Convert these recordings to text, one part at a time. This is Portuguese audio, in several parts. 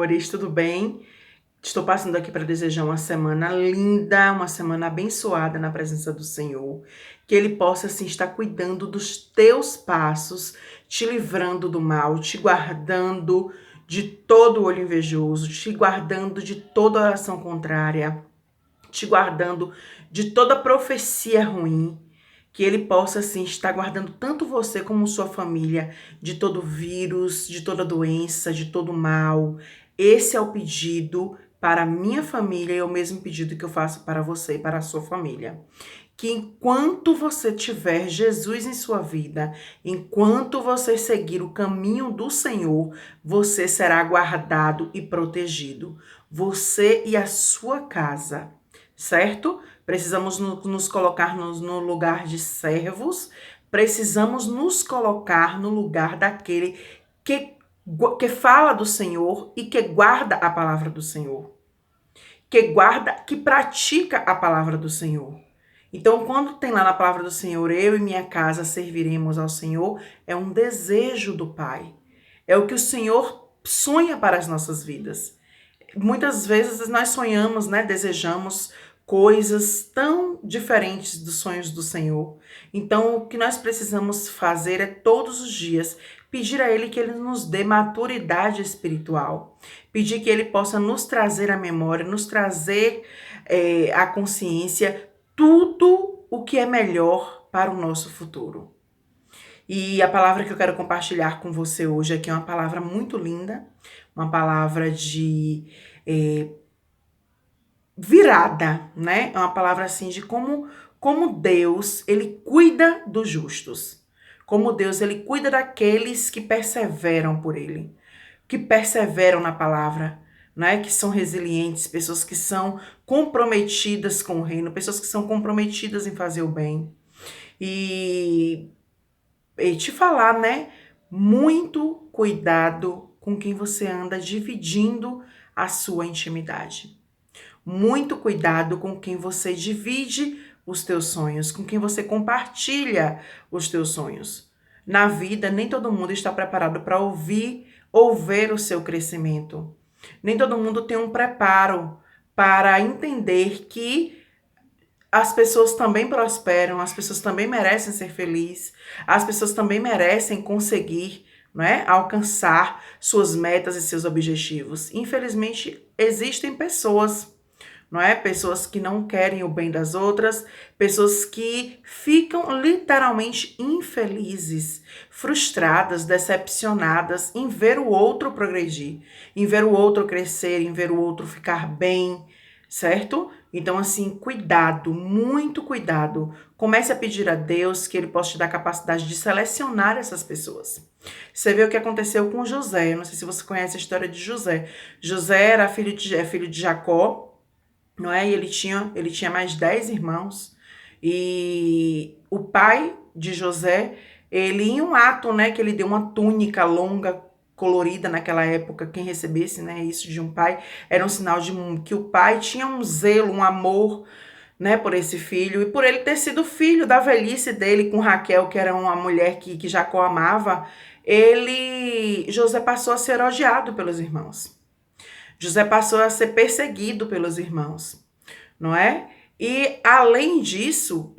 amores, tudo bem? Estou passando aqui para desejar uma semana linda, uma semana abençoada na presença do Senhor. Que Ele possa, assim, estar cuidando dos teus passos, te livrando do mal, te guardando de todo olho invejoso, te guardando de toda oração contrária, te guardando de toda profecia ruim. Que Ele possa, assim, estar guardando tanto você como sua família de todo vírus, de toda doença, de todo mal. Esse é o pedido para a minha família e é o mesmo pedido que eu faço para você e para a sua família. Que enquanto você tiver Jesus em sua vida, enquanto você seguir o caminho do Senhor, você será guardado e protegido. Você e a sua casa, certo? Precisamos nos colocar no lugar de servos, precisamos nos colocar no lugar daquele que fala do Senhor e que guarda a palavra do Senhor, que guarda, que pratica a palavra do Senhor. Então, quando tem lá na palavra do Senhor, eu e minha casa serviremos ao Senhor, é um desejo do Pai. É o que o Senhor sonha para as nossas vidas. Muitas vezes nós sonhamos, né, desejamos coisas tão diferentes dos sonhos do Senhor. Então, o que nós precisamos fazer é todos os dias pedir a Ele que Ele nos dê maturidade espiritual, pedir que Ele possa nos trazer a memória, nos trazer a consciência, tudo o que é melhor para o nosso futuro. E a palavra que eu quero compartilhar com você hoje aqui é uma palavra muito linda, uma palavra de virada, né? É uma palavra assim de como Deus, ele cuida dos justos. Como Deus, ele cuida daqueles que perseveram por ele, que perseveram na palavra, né? Que são resilientes, pessoas que são comprometidas com o reino, pessoas que são comprometidas em fazer o bem. E te falar, né? Muito cuidado com quem você anda dividindo a sua intimidade. Muito cuidado com quem você divide os teus sonhos, com quem você compartilha os teus sonhos. Na vida, nem todo mundo está preparado para ouvir ou ver o seu crescimento. Nem todo mundo tem um preparo para entender que as pessoas também prosperam, as pessoas também merecem ser felizes, as pessoas também merecem conseguir, não é, alcançar suas metas e seus objetivos. Infelizmente, existem pessoas, não é? Pessoas que não querem o bem das outras, pessoas que ficam literalmente infelizes, frustradas, decepcionadas em ver o outro progredir, em ver o outro crescer, em ver o outro ficar bem, certo? Então, assim, cuidado, muito cuidado. Comece a pedir a Deus que Ele possa te dar a capacidade de selecionar essas pessoas. Você vê o que aconteceu com José. Eu não sei se você conhece a história de José. José era filho de Jacó, não é? E ele tinha mais 10 irmãos. E o pai de José, ele em um ato, né, que ele deu uma túnica longa, colorida naquela época, quem recebesse, né, isso de um pai, era um sinal de que o pai tinha um zelo, um amor, né, por esse filho, e por ele ter sido filho da velhice dele com Raquel, que era uma mulher que Jacó amava, José passou a ser odiado pelos irmãos. José passou a ser perseguido pelos irmãos, não é? E além disso,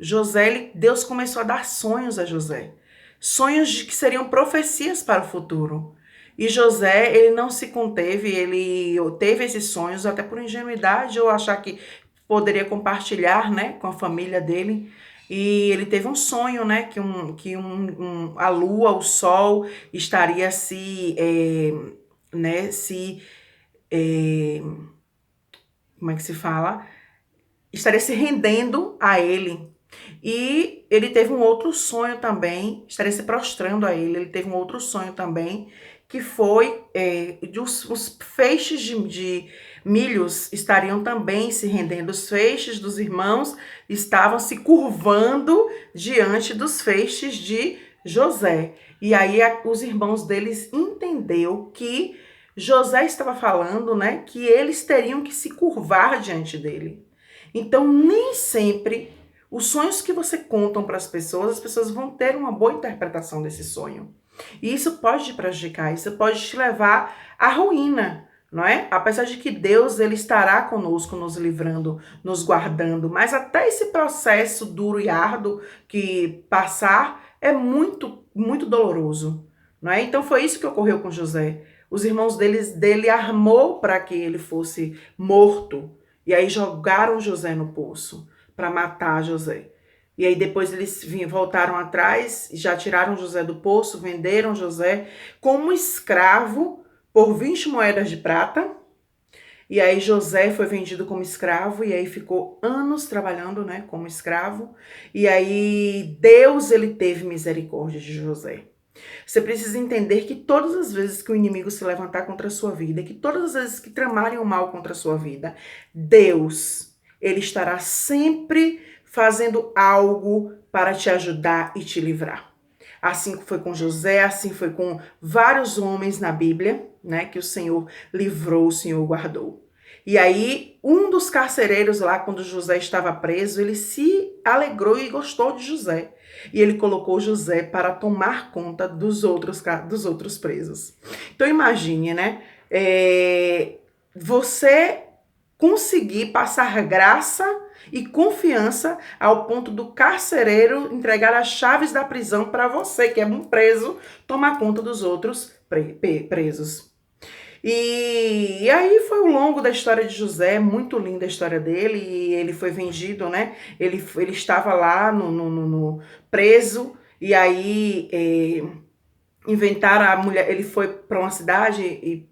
Deus começou a dar sonhos a José. Sonhos de que seriam profecias para o futuro. E José, ele não se conteve, ele teve esses sonhos até por ingenuidade ou achar que poderia compartilhar, né, com a família dele. E ele teve um sonho, né, a lua, o sol estaria né, eh, como é que se fala? Estaria se rendendo a ele. E ele teve um outro sonho também, estaria se prostrando a ele. Ele teve um outro sonho também, que foi os feixes de milhos estariam também se rendendo. Os feixes dos irmãos estavam se curvando diante dos feixes de José. E aí os irmãos deles entenderam que José estava falando, né, que eles teriam que se curvar diante dele. Então, nem sempre os sonhos que você contam para as pessoas vão ter uma boa interpretação desse sonho. E isso pode te prejudicar, isso pode te levar à ruína, não é? Apesar de que Deus ele estará conosco, nos livrando, nos guardando, mas até esse processo duro e árduo que passar é muito doloroso, não é? Então foi isso que ocorreu com José. Os irmãos dele armou para que ele fosse morto, e aí jogaram José no poço para matar José. E aí depois eles voltaram atrás, já tiraram José do poço, venderam José como escravo por 20 moedas de prata. E aí José foi vendido como escravo e aí ficou anos trabalhando, né, como escravo. E aí Deus ele teve misericórdia de José. Você precisa entender que todas as vezes que o inimigo se levantar contra a sua vida, que todas as vezes que tramarem o mal contra a sua vida, Deus, ele estará sempre fazendo algo para te ajudar e te livrar. Assim foi com José, assim foi com vários homens na Bíblia, né, que o Senhor livrou, o Senhor guardou. E aí, um dos carcereiros lá, quando José estava preso, ele se alegrou e gostou de José. E ele colocou José para tomar conta dos outros presos. Então imagine, né? Você conseguir passar graça e confiança ao ponto do carcereiro entregar as chaves da prisão para você, que é um preso, tomar conta dos outros presos. E aí foi o longo da história de José, muito linda a história dele, e ele foi vendido, né? Ele estava lá no preso, e aí inventaram a mulher, ele foi para uma cidade e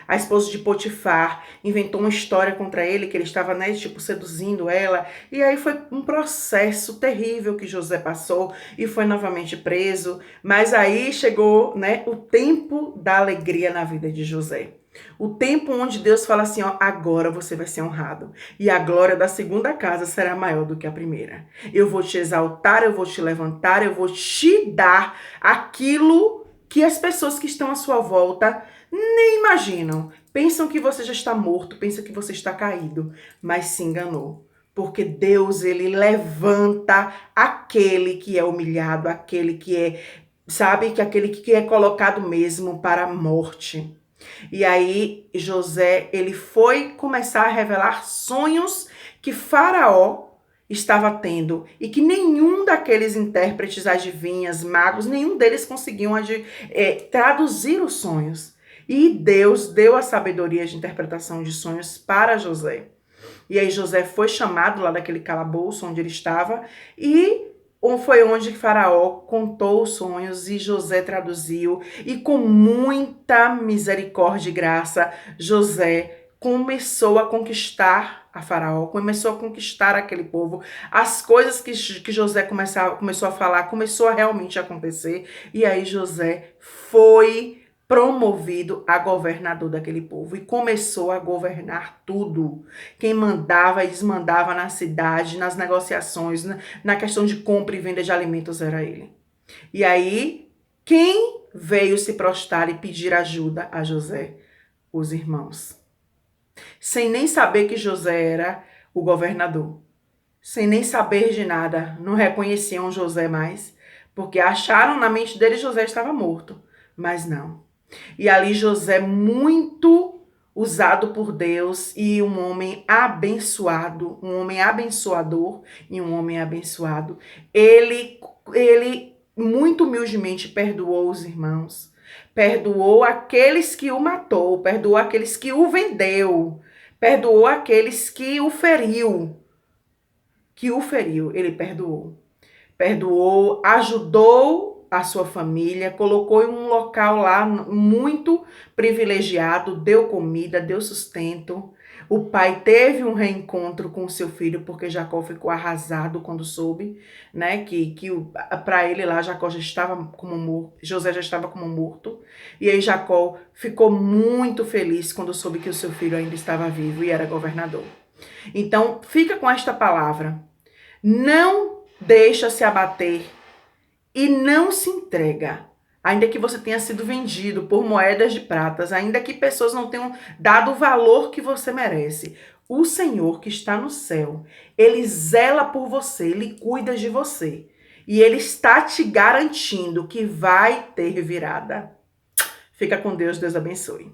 a esposa de Potifar inventou uma história contra ele, que ele estava, né, tipo, seduzindo ela, e aí foi um processo terrível que José passou e foi novamente preso, mas aí chegou, né, o tempo da alegria na vida de José. O tempo onde Deus fala assim, ó, agora você vai ser honrado. E a glória da segunda casa será maior do que a primeira. Eu vou te exaltar, eu vou te levantar, eu vou te dar aquilo que as pessoas que estão à sua volta nem imaginam. Pensam que você já está morto, pensam que você está caído, mas se enganou. Porque Deus, ele levanta aquele que é humilhado, aquele que é, sabe, que aquele que é colocado mesmo para a morte. E aí José, ele foi começar a revelar sonhos que Faraó estava tendo e que nenhum daqueles intérpretes, adivinhas, magos, nenhum deles conseguiam traduzir os sonhos. E Deus deu a sabedoria de interpretação de sonhos para José. E aí José foi chamado lá daquele calabouço onde ele estava e foi onde Faraó contou os sonhos e José traduziu. E com muita misericórdia e graça, José começou a conquistar a Faraó, começou a conquistar aquele povo. As coisas que José começou a falar, começou a realmente acontecer. E aí José foi promovido a governador daquele povo e começou a governar tudo. Quem mandava e desmandava na cidade, nas negociações, na questão de compra e venda de alimentos era ele. E aí, quem veio se prostrar e pedir ajuda a José? Os irmãos. Sem nem saber que José era o governador. Sem nem saber de nada, não reconheciam José mais, porque acharam na mente dele que José estava morto. Mas não. E ali José, muito usado por Deus e um homem abençoado, um homem abençoador e um homem abençoado. Ele muito humildemente perdoou os irmãos, perdoou aqueles que o matou, perdoou aqueles que o vendeu, perdoou aqueles que o feriu. Ele perdoou. Perdoou, ajudou a sua família, colocou em um local lá muito privilegiado, deu comida, deu sustento. O pai teve um reencontro com o seu filho, porque Jacó ficou arrasado quando soube, né, que para ele lá Jacó já estava como morto, José já estava como morto. E aí Jacó ficou muito feliz quando soube que o seu filho ainda estava vivo e era governador. Então, fica com esta palavra. Não deixa se abater e não se entrega. Ainda que você tenha sido vendido por moedas de pratas, ainda que pessoas não tenham dado o valor que você merece, o Senhor que está no céu, ele zela por você, ele cuida de você. E ele está te garantindo que vai ter virada. Fica com Deus, Deus abençoe.